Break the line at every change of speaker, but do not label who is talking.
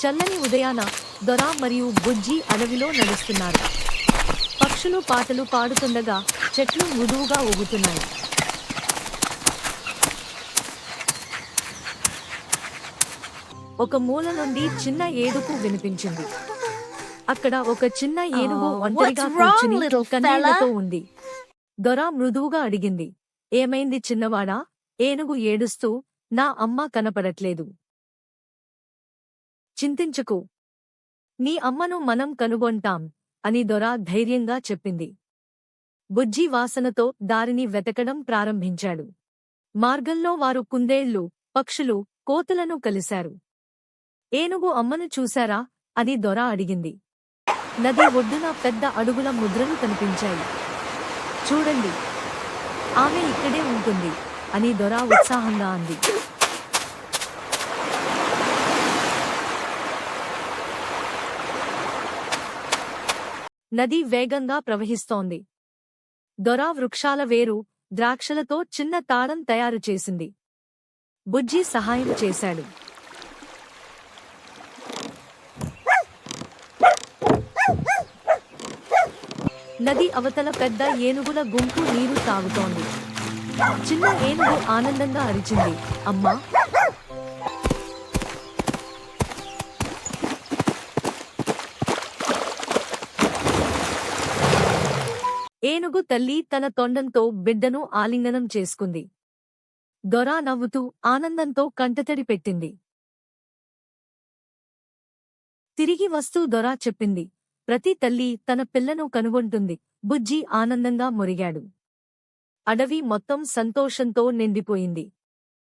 చల్లని ఉదయాన దొర మరియు బుజ్జి అడవిలో నడుస్తున్నారు. పక్షులు పాటలు పాడుతుండగా చెట్లు మృదువుగా ఊగుతున్నాయి. ఒక మూల నుండి చిన్న ఏడుపు వినిపించింది. అక్కడ ఒక చిన్న ఏనుగు ఒంటరిగా కూర్చుని కన్నీళ్లతో ఉంది. దొర మృదువుగా అడిగింది, ఏమైంది చిన్నవాడా? ఏనుగు ఏడుస్తూ, నా అమ్మ కనపడట్లేదు. చింతించకు, నీ అమ్మను మనం కనుగొంటాం అని దొర ధైర్యంగా చెప్పింది. బుజ్జి వాసనతో దారిని వెతకడం ప్రారంభించాడు. మార్గంలో వారు కుందేళ్లు, పక్షులు, కోతులను కలిశారు. ఏనుగు అమ్మను చూశారా అని దొర అడిగింది. నది ఒడ్డున పెద్ద అడుగుల ముద్రలు కనిపించాయి. చూడండి, ఆమె ఇక్కడే ఉంటుంది అని దొర ఉత్సాహంగా అంది. నది వేగంగా ప్రవహిస్తోంది. దొర వృక్షాల వేరు, ద్రాక్షలతో చిన్న తాళం తయారు చేసింది. బుజ్జి సహాయం చేశాడు. నది అవతల పెద్ద ఏనుగుల గుంపు నీరు తాగుతోంది. చిన్న ఏనుగు ఆనందంగా అరిచింది, అమ్మా! ఏనుగు తల్లి తన తొండంతో బిడ్డను ఆలింగనం చేసుకుంది. దొర నవ్వుతూ ఆనందంతో కంటతడి పెట్టింది. తిరిగి వస్తూ దొర చెప్పింది, ప్రతి తల్లి తన పిల్లను కనుగొంటుంది. బుజ్జి ఆనందంగా మురిగాడు. అడవి మొత్తం సంతోషంతో నిండిపోయింది.